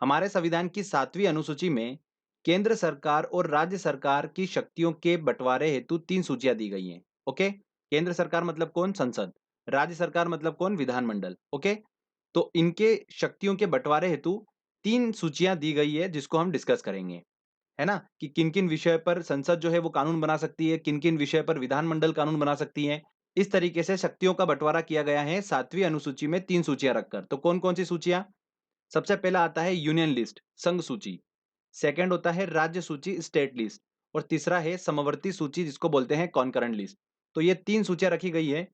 हमारे संविधान की 7वीं अनुसूची में केंद्र सरकार और राज्य सरकार की शक्तियों के बंटवारे हेतु 3 सूचियाँ दी गई हैं। ओके? केंद्र सरकार मतलब कौन? संसद। राज्य सरकार मतलब कौन? विधानमंडल। ओके? तो इनके शक्तियों के बंटवारे हेतु 3 सूचियाँ दी गई है जिसको हम डिस्कस करेंगे। है ना? कि किन-किन विषय पर संसद जो है वो कानून बना सकती है, किन-किन विषय पर विधानमंडल कानून बना सकती है। इस तरीके से शक्तियों का बंटवारा किया गया है 7वीं अनुसूची में 3 सूचियाँ रखकर। तो कौन-कौन सी सूचियाँ? सबसे पहला आता है यूनियन लिस्ट, संघ सूची। सेकंड होता है राज्य सूची, स्टेट लिस्ट और तीसरा है समवर्ती सूची जिसको बोलते हैं कॉन्करेंट लिस्ट। तो ये 3 सूचियाँ रखी गई है।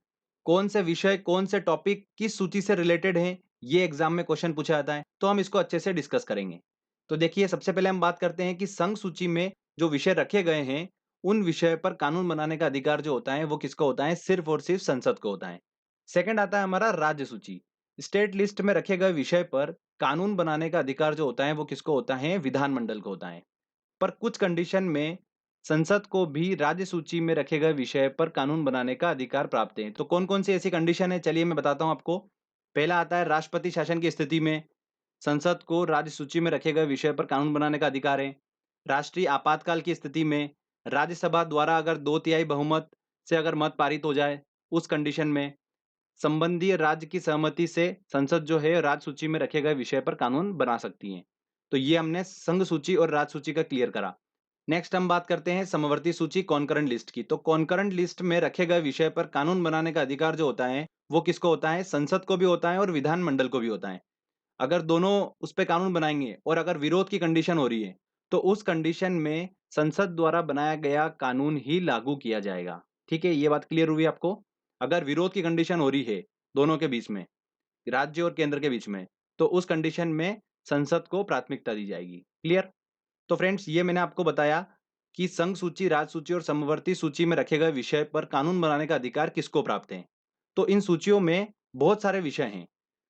कौन से विषय, कौन से टॉपिक किस सूची से रिलेटेड हैं, ये एग्ज़ाम में क्वेश्चन पूछा जाता है। तो हम इसको अच्छे से डिस्कस करेंगे। तो देखिए सबसे पहले हम बात करते हैं कि संघ सूची में जो विषय रखे गए हैं, उन विषय पर कानून बनाने का अधिकार जो होता है, वो किसको होता है? सिर्फ़ और सिर्फ़ संसद को होता है। सेकंड आता है हमारा राज्य सूची। स्टेट लिस्ट में रखे गए विषय पर कानून बनाने का अधिकार जो होता है वो किसको होता है? विधानमंडल को होता है। पर कुछ कंडीशन में संसद को भी राज्य सूची में रखे गए विषय पर कानून बनाने का अधिकार प्राप्त है। तो कौन-कौन सी ऐसी कंडीशन है? चलिए मैं बताता हूँ आपको। पहला आता है राष्ट्रपति शासन की स्थिति में संसद को राज्य सूची में रखे गए विषय पर कानून बनाने का अधिकार है। राष्ट्रीय आपातकाल की स्थिति में राज्यसभा द्वारा अगर 2/3 बहुमत से अगर मत पारित हो जाए, उस कंडीशन में संबंधीय राज्य की सहमति से संसद जो है राज्य सूची में रखे गए विषय पर कानून बना सकती है। तो ये हमने संघ सूची और राज्य सूची का क्लियर करा। नेक्स्ट हम बात करते हैं समवर्ती सूची कॉन्करेंट लिस्ट की। तो कॉन्करेंट लिस्ट में रखे गए विषय पर कानून बनाने का अधिकार जो होता है, वो किसको होता है? संसद को भी होता है और विधानमंडल को भी होता है। अगर दोनों उस पे कानून बनाएँगे और अगर विरोध की कंडीशन हो रही है, तो उस कंडीशन में संसद द्वारा बनाया गया कानून ही लागू किया जाएगा। ठीक है? ये बात क्लियर हुई आपको? अगर विरोध की कंडीशन हो रही है, दोनों के बीच में, राज्य और केंद्र के बीच में, तो उस कंडीशन में संसद को प्राथमिकता दी जाएगी। क्लियर? तो फ्रेंड्स ये मैंने आपको बताया कि संघ सूची, राज्य सूची और समवर्ती सूची में रखे गए विषय पर कानून बनाने का अधिकार किसको प्राप्त है। तो इन सूचियों में बहुत सारे विषय हैं।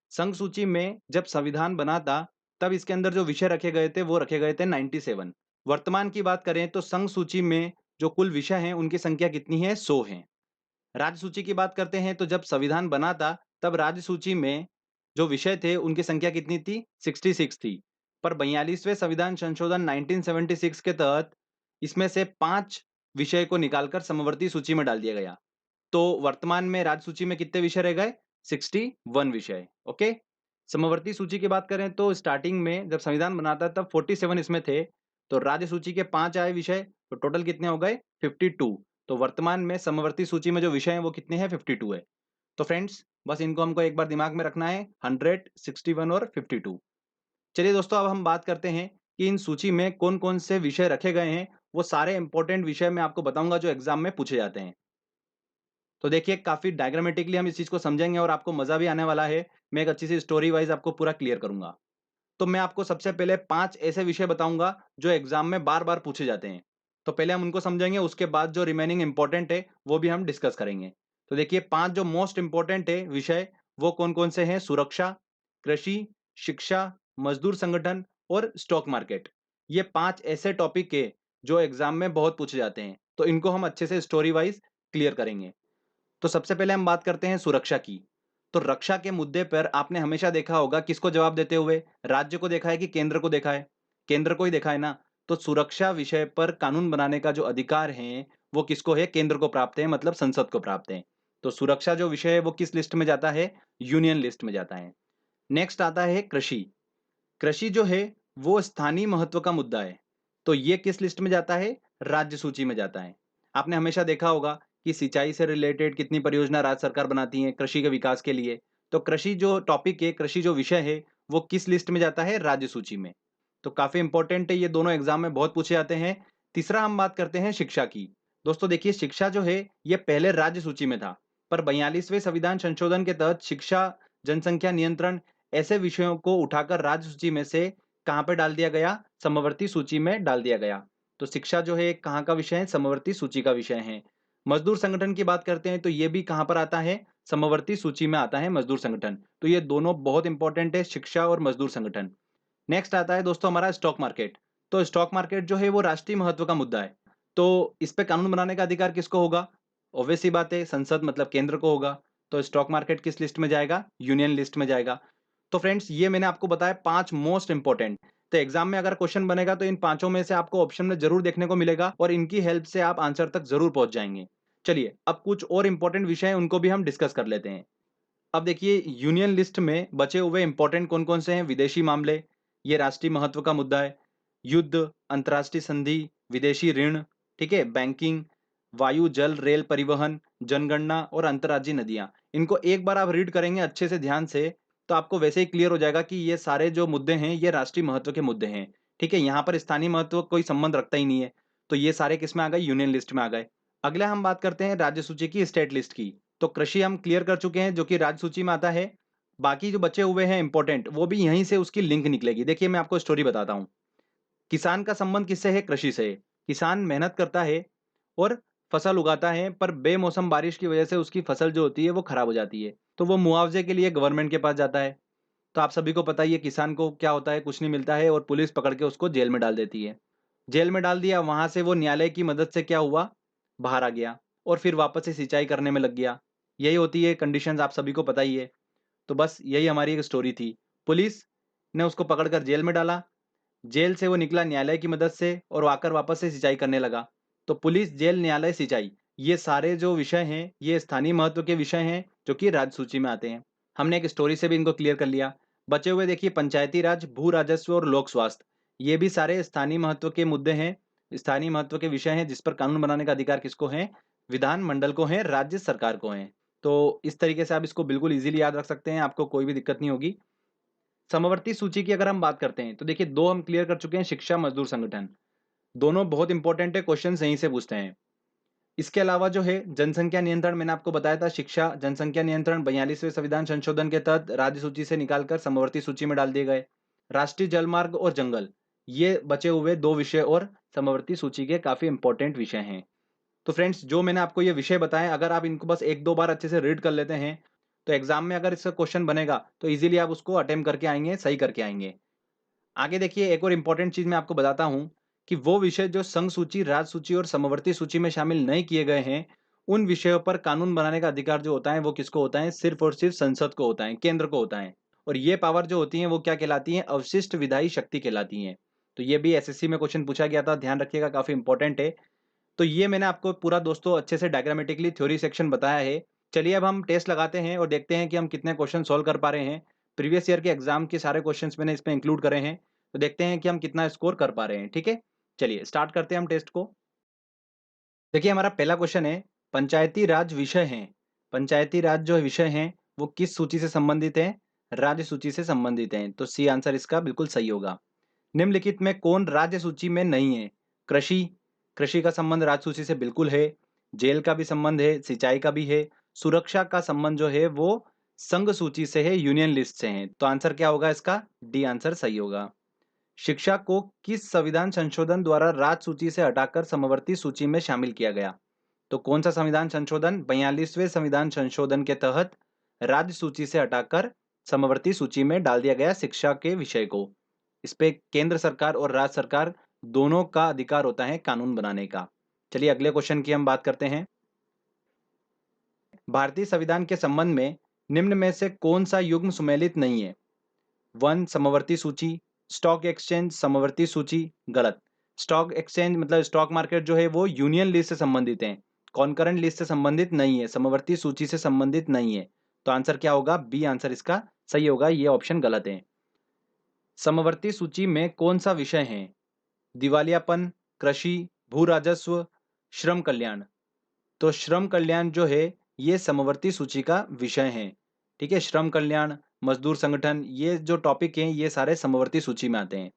संघ सूची में जब संविधान बना था, तब इसके अंदर जो विषय रखे गए थे, वो रखे गए थे 97। वर्तमान की बात करें तो संघ सूची में जो कुल विषय हैं, उनकी संख्या कितनी है? 100 हैं। राज्य सूची की बात करते हैं तो जब संविधान बना था, तब राज्य सूची में जो विषय थे, उनकी संख्या कितनी थी? 66 थी। पर 42वें संविधान संशोधन 1976 के तहत इसमें से 5 विषय को निकालकर समवर्ती सूची में डाल दिया गया। तो वर्तमान में राज्य सूची में कितने विषय रह गए? 61 विषय, ओके? समवर्ती सूची की बात करें तो स्टार्टिंग में जब संविधान बना था तब 47 इसमें थे, तो राज्य सूची के 5 आए विषय, तो टोटल कितने हो गए? 52। तो वर्तमान में समवर्ती सूची में जो विषय हैं वो कितने हैं? 52 है। तो फ्रेंड्स बस इनको हमको एक बार दिमाग में रखना है 100, 61 और 52। चलिए दोस्तों अब हम बात करते हैं कि इन सूची में कौन-कौन से विषय रखे गए हैं, वो सारे इंपॉर्टेंट विषय मैं आपको बताऊँगा जो एग्ज़ाम में पूछे जाते हैं। तो देखिए काफ़ी डायग्रामेटिकली हम इस चीज़ को समझेंगे और आपको मज़ा भी आने वाला है। मैं एक अच्छी सी स्टोरी वाइज़ आपको पूरा क्लियर करूँगा। तो मैं आपको सबसे पहले 5 ऐसे विषय बताऊँगा जो एग्ज़ाम में बार-बार पूछे जाते हैं। तो पहले हम उनको समझेंगे उसके बाद जो रिमेनिंग इम्पोर्टेंट है वो भी हम डिस्कस करेंगे। तो देखिए 5 जो मोस्ट इम्पोर्टेंट है विषय वो कौन-कौन से हैं? सुरक्षा, कृषि, शिक्षा, मज़दूर संगठन और स्टॉक मार्केट। ये 5 ऐसे टॉपिक है जो एग्ज़ाम में बहुत पूछे जाते हैं। तो इनको हम अच्छे से स्टोरी वाइज़ क्लियर करेंगे। तो सबसे पहले हम बात करते हैं सुरक्षा की। तो रक्षा के मुद्दे पर आपने हमेशा देखा होगा किसको जवाब देते हुए? राज्य को देखा है कि केंद्र को देखा है? केंद्र को ही देखा है ना? तो सुरक्षा विषय पर कानून बनाने का जो अधिकार है, वो किसको है? केंद्र को प्राप्त है मतलब संसद को प्राप्त है। तो सुरक्षा जो विषय है वो किस लिस्ट में जाता है? यूनियन लिस्ट में जाता है। नेक्स्ट आता है कृषि। कृषि जो है वो स्थानीय महत्व का मुद्दा है। तो ये किस लिस्ट में जाता है? राज्य सूची में जाता है। आपने हमेशा देखा होगा कि सिंचाई से रिलेटेड कितनी परियोजना राज्य सरकार बनाती है कृषि के विकास के लिए। तो कृषि जो टॉपिक है, कृषि जो विषय है, वो किस लिस्ट में जाता है? राज्य सूची में। तो काफ़ी इंपॉर्टेंट है, ये दोनों एग्ज़ाम में बहुत पूछे जाते हैं। तीसरा हम बात करते हैं शिक्षा की। दोस्तों देखिए शिक्षा जो है, ये पहले राज्य सूची में था, पर 42वें संविधान संशोधन के तहत शिक्षा, जनसंख्या नियंत्रण ऐसे विषयों को उठाकर राज्य सूची में से कहाँ पे डाल दिया गया? समवर्ती सूची में डाल दिया गया। तो शिक्षा जो है कहाँ का विषय है? समवर्ती सूची का विषय है। मजदूर संगठन की बात करते हैं तो ये भी कहाँ पर आता है? समवर्ती सूची में आता है मजदूर संगठन। तो ये दोनों बहुत इंपॉर्टेंट है शिक्षा और मजदूर संगठन। नेक्स्ट आता है दोस्तों हमारा स्टॉक मार्केट। तो स्टॉक मार्केट जो है वो राष्ट्रीय महत्व का मुद्दा है। तो इस पे कानून बनाने का अधिकार किसको होगा? ऑब्वियस सी बात है संसद मतलब केंद्र को होगा। तो स्टॉक मार्केट किस लिस्ट में जाएगा? यूनियन लिस्ट में जाएगा। तो फ्रेंड्स ये मैंने आपको बताया 5 मोस्ट इंपोर्टेंट। तो एग्जाम में अगर क्वेश्चन बनेगा तो इन पांचों में से आपको ऑप्शन में जरूर देखने को मिलेगा और इनकी हेल्प से आप आंसर तक जरूर पहुंच जाएंगे। चलिए अब कुछ और इंपॉर्टेंट विषय हैं उनको भी हम डिस्कस कर लेते हैं। अब देखिए यूनियन लिस्ट में बचे हुए इंपॉर्टेंट कौन कौन से हैं। विदेशी मामले, ये राष्ट्रीय महत्व का मुद्दा है। युद्ध, अंतर्राष्ट्रीय संधि, विदेशी ऋण, ठीक है, बैंकिंग, वायु जल रेल परिवहन, जनगणना और अंतर्राज्यीय नदियां। इनको एक बार आप रीड करेंगे अच्छे से ध्यान से तो आपको वैसे ही क्लियर हो जाएगा कि ये सारे जो मुद्दे हैं ये राष्ट्रीय महत्व के मुद्दे हैं। ठीक है, यहाँ पर स्थानीय महत्व कोई संबंध रखता ही नहीं है। तो ये सारे किस में आ गए, यूनियन लिस्ट में आ गए। अगला हम बात करते हैं राज्य सूची की, स्टेट लिस्ट की। तो कृषि हम क्लियर कर चुके हैं जो कि राज्य सूची में आता है। बाकी जो बचे हुए हैं इंपॉर्टेंट वो भी यहीं से उसकी लिंक निकलेगी। देखिए मैं आपको स्टोरी बताता हूँ। किसान का संबंध किससे है, कृषि से है। किसान मेहनत करता है और फसल उगाता है पर बेमौसम बारिश की वजह से उसकी फसल जो होती है वो खराब हो जाती है। तो वो मुआवजे के लिए गवर्नमेंट के पास जाता है। तो आप सभी को पता ही है किसान को क्या होता है, कुछ नहीं मिलता है और पुलिस पकड़ के उसको जेल में डाल देती है। जेल में डाल दिया, वहां से वो न्यायालय की मदद से क्या हुआ, बाहर आ गया और फिर वापस से सिंचाई करने में लग गया। यही होती है कंडीशंस, आप सभी को पता ही है। तो बस यही हमारी एक स्टोरी थी। पुलिस ने उसको पकड़कर जेल में डाला, जेल से वो निकला न्यायालय की मदद से और आकर वापस से सिंचाई करने लगा। तो पुलिस, जेल, न्यायालय, सिंचाई, ये सारे जो विषय हैं ये स्थानीय महत्व के विषय हैं जो कि राज्य सूची में आते हैं। हमने एक स्टोरी से भी इनको क्लियर कर लिया। बचे हुए देखिए पंचायती राज, भू राजस्व और लोक स्वास्थ्य, ये भी सारे स्थानीय महत्व के मुद्दे हैं, स्थानीय महत्व के विषय हैं जिस पर कानून बनाने का अधिकार किसको है, विधान मंडल को है, राज्य सरकार को है। तो इस तरीके से आप इसको बिल्कुल इजीली याद रख सकते हैं, आपको कोई भी दिक्कत नहीं होगी। समवर्ती सूची की अगर हम बात करते हैं तो देखिए दो हम क्लियर कर चुके हैं, शिक्षा, मजदूर संगठन, दोनों बहुत इंपॉर्टेंट है, क्वेश्चन यहीं से पूछते हैं। इसके अलावा जो है जनसंख्या नियंत्रण, मैंने आपको बताया था, शिक्षा जनसंख्या नियंत्रण 42वें संविधान संशोधन के तहत राज्य सूची से निकालकर समवर्ती सूची में डाल दिए गए। राष्ट्रीय जलमार्ग और जंगल, ये बचे हुए दो विषय और समवर्ती सूची के काफी इंपॉर्टेंट विषय हैं। तो फ्रेंड्स जो मैंने आपको ये विषय बताए, अगर आप इनको बस एक दो बार अच्छे से रीड कर लेते हैं तो एग्जाम में अगर इसका क्वेश्चन बनेगा तो इजीली आप उसको अटेम्प्ट करके आएंगे, सही करके आएंगे। आगे देखिए एक और इम्पोर्टेंट चीज मैं आपको बताता हूं कि वो विषय जो संघ सूची, राज्य सूची और समवर्ती सूची में शामिल नहीं किए गए हैं, उन विषयों पर कानून बनाने का अधिकार जो होता है वो किसको होता है, सिर्फ और सिर्फ संसद को होता है, केंद्र को होता है। और ये पावर जो होती है वो क्या कहलाती है, अवशिष्ट विधायी शक्ति कहलाती है। तो ये भी एसएससी में क्वेश्चन पूछा गया था, ध्यान रखिएगा, काफी इंपॉर्टेंट है। तो ये मैंने आपको पूरा दोस्तों अच्छे से डायग्रामेटिकली थ्योरी सेक्शन बताया है। चलिए अब हम टेस्ट लगाते हैं और देखते हैं कि हम कितने क्वेश्चन सॉल्व कर पा रहे हैं। प्रीवियस ईयर के एग्जाम के सारे क्वेश्चंस मैंने इसमें इंक्लूड करे हैं, तो देखते हैं कि हम कितना स्कोर कर पा रहे हैं। ठीक है, चलिए स्टार्ट करते हैं हम टेस्ट को। देखिए हमारा पहला क्वेश्चन है, पंचायती राज विषय हैं। पंचायती राज जो विषय हैं वो किस सूची से संबंधित है, राज्य सूची से संबंधित हैं। तो सी आंसर इसका बिल्कुल सही होगा। निम्नलिखित में कौन राज्य सूची में नहीं है, कृषि, कृषि का संबंध राज्य सूची से बिल्कुल है। जेल का भी संबंध है, सिंचाई का भी है। सुरक्षा का संबंध जो है वो संघ सूची से है, यूनियन लिस्ट से है। तो आंसर क्या होगा इसका, डी आंसर सही होगा। शिक्षा को किस संविधान संशोधन द्वारा राज्य सूची से हटाकर समवर्ती सूची में शामिल किया गया। तो कौन सा संविधान संशोधन, 42वें संविधान संशोधन के तहत राज्य सूची से हटाकर समवर्ती सूची में डाल दिया गया शिक्षा के विषय को। इस पे केंद्र सरकार और राज्य सरकार दोनों का अधिकार होता है कानून बनाने का। चलिए अगले क्वेश्चन की हम बात करते हैं। भारतीय संविधान के संबंध में निम्न में से कौन सा युग्म सुमेलित नहीं है। वन, समवर्ती सूची, स्टॉक एक्सचेंज समवर्ती सूची, गलत। स्टॉक एक्सचेंज मतलब स्टॉक मार्केट जो है वो यूनियन लिस्ट से संबंधित है, कॉन्करेंट लिस्ट से संबंधित नहीं है, समवर्ती सूची से संबंधित नहीं है। तो आंसर क्या होगा, बी आंसर इसका सही होगा, ये ऑप्शन गलत है। समवर्ती सूची में कौन सा विषय है, दिवालियापन, कृषि, भू राजस्व, श्रम कल्याण। तो श्रम कल्याण जो है ये समवर्ती सूची का विषय है। ठीक है, श्रम कल्याण, मजदूर संगठन, ये जो टॉपिक हैं ये सारे समवर्ती सूची में आते हैं।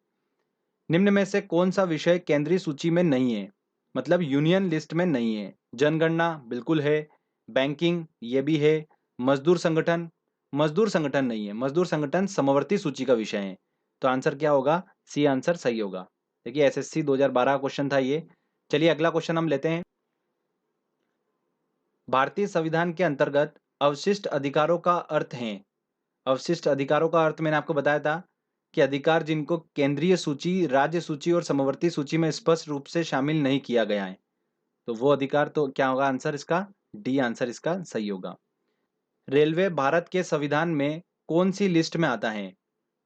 निम्न में से कौन सा विषय केंद्रीय सूची में नहीं है, मतलब यूनियन लिस्ट में नहीं है। जनगणना बिल्कुल है, बैंकिंग ये भी है, मजदूर संगठन, मजदूर संगठन नहीं है, मजदूर संगठन समवर्ती सूची का विषय है। तो आंसर क्या होगा, सी आंसर सही होगा। देखिए एसएससी 2012 का क्वेश्चन था ये। चलिए अगला क्वेश्चन हम लेते हैं। भारतीय संविधान के अंतर्गत अवशिष्ट अधिकारों का अर्थ है। अवशिष्ट अधिकारों का अर्थ मैंने आपको बताया था कि अधिकार जिनको केंद्रीय सूची, राज्य सूची और समवर्ती सूची में स्पष्ट रूप से शामिल नहीं किया गया है। तो वो अधिकार, तो क्या होगा आंसर इसका, डी आंसर इसका सही होगा। रेलवे भारत के संविधान में कौन सी लिस्ट में आता है?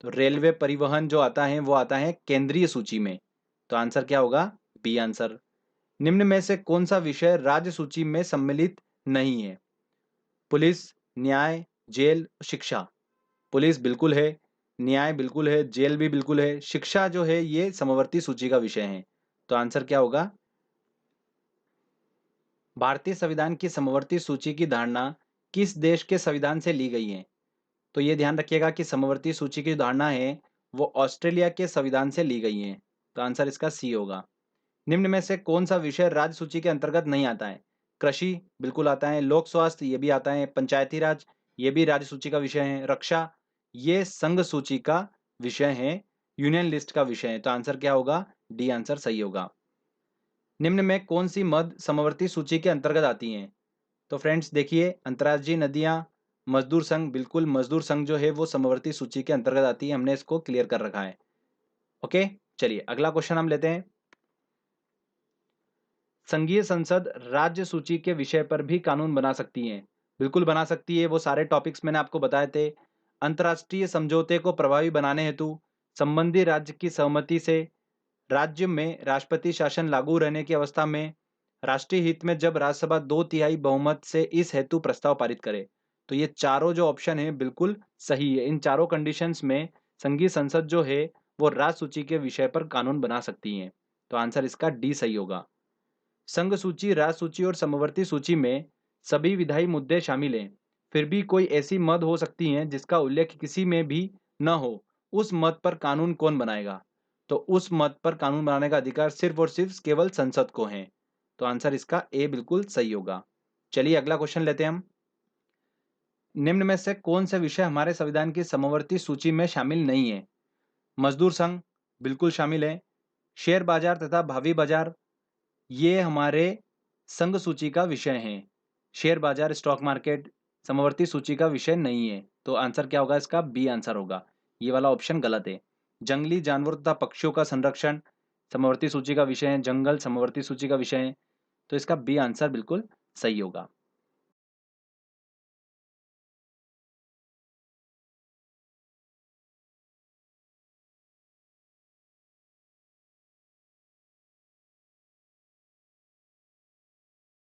तो रेलवे परिवहन जो आता है वो आता है केंद्रीय सूची में। तो आंसर क्या होगा? B answer. निम्न में से कौन सा विषय राज्य सूची में सम्मिलित नहीं है? पुलिस, न्याय, जेल, शिक्षा। पुलिस बिल्कुल है, न्याय बिल्कुल है, जेल भी बिल्कुल है, शिक्षा जो है ये समवर्ती सूची का विषय है। तो आंसर क्या होगा? भारतीय संविधान की समवर्ती सूची की धारणा किस देश के संविधान से ली गई है? तो ये ध्यान रखिएगा कि समवर्ती सूची की धारणा है वो ऑस्ट्रेलिया के संविधान से ली गई है। तो आंसर इसका सी होगा। निम्न में से कौन सा विषय राज्य सूची के अंतर्गत नहीं आता है? कृषि बिल्कुल आता है, लोक स्वास्थ्य ये भी आता है, पंचायती राज ये भी राज्य सूची का विषय है, रक्षा ये संघ सूची का विषय है, यूनियन लिस्ट का विषय है। तो आंसर क्या होगा? डी आंसर सही होगा। निम्न में कौन सी मद समवर्ती सूची के अंतर्गत आती हैं? तो फ्रेंड्स देखिए, अंतर्राज्यीय नदियां, मजदूर संघ, बिल्कुल मजदूर संघ जो है वो समवर्ती सूची के अंतर्गत आती है, हमने इसको क्लियर कर रखा है। ओके, चलिए अगला क्वेश्चन हम लेते हैं। संघीय संसद राज्य सूची के विषय पर भी कानून बना सकती है। बिल्कुल बना सकती है, वो सारे टॉपिक्स मैंने आपको बताए थे। अंतर्राष्ट्रीय समझौते को प्रभावी बनाने हेतु संबंधी राज्य की सहमति से राज्य में राष्ट्रपति शासन लागू रहने की अवस्था में राष्ट्रीय हित में जब राज्यसभा 2/3 बहुमत से इस हेतु प्रस्ताव पारित करे। तो ये चारों जो ऑप्शन है बिल्कुल सही है। इन चारों कंडीशंस में संघीय संसद जो है वो राज्य सूची के विषय पर कानून बना सकती है। तो आंसर इसका डी सही होगा। संघ सूची, राज्य सूची और समवर्ती सूची में सभी विधायी मुद्दे शामिल हैं। फिर भी कोई ऐसी मद हो सकती हैं जिसका उल्लेख किसी में भी न हो। उस मद पर कानून कौन बनाएगा? तो उस मद पर कानून बनाने का अधिकार सिर्फ और सिर्फ केवल संसद को है। तो आंसर इसका ए बिल्कुल सही होगा। चलिए अगला क्वेश्चन लेते हैं हम। निम्न में से कौन से विषय हमारे संविधान की समवर्ती सूची में शामिल नहीं है? मजदूर संघ बिल्कुल शामिल है। शेयर बाजार तथा भावी बाजार ये हमारे संघ सूची का विषय है। शेयर बाजार, स्टॉक मार्केट समवर्ती सूची का विषय नहीं है। तो आंसर क्या होगा इसका? बी आंसर होगा। ये वाला ऑप्शन गलत है। जंगली जानवरों तथा पक्षियों का संरक्षण समवर्ती सूची का विषय है। जंगल समवर्ती सूची का विषय है। तो इसका बी आंसर बिल्कुल सही होगा।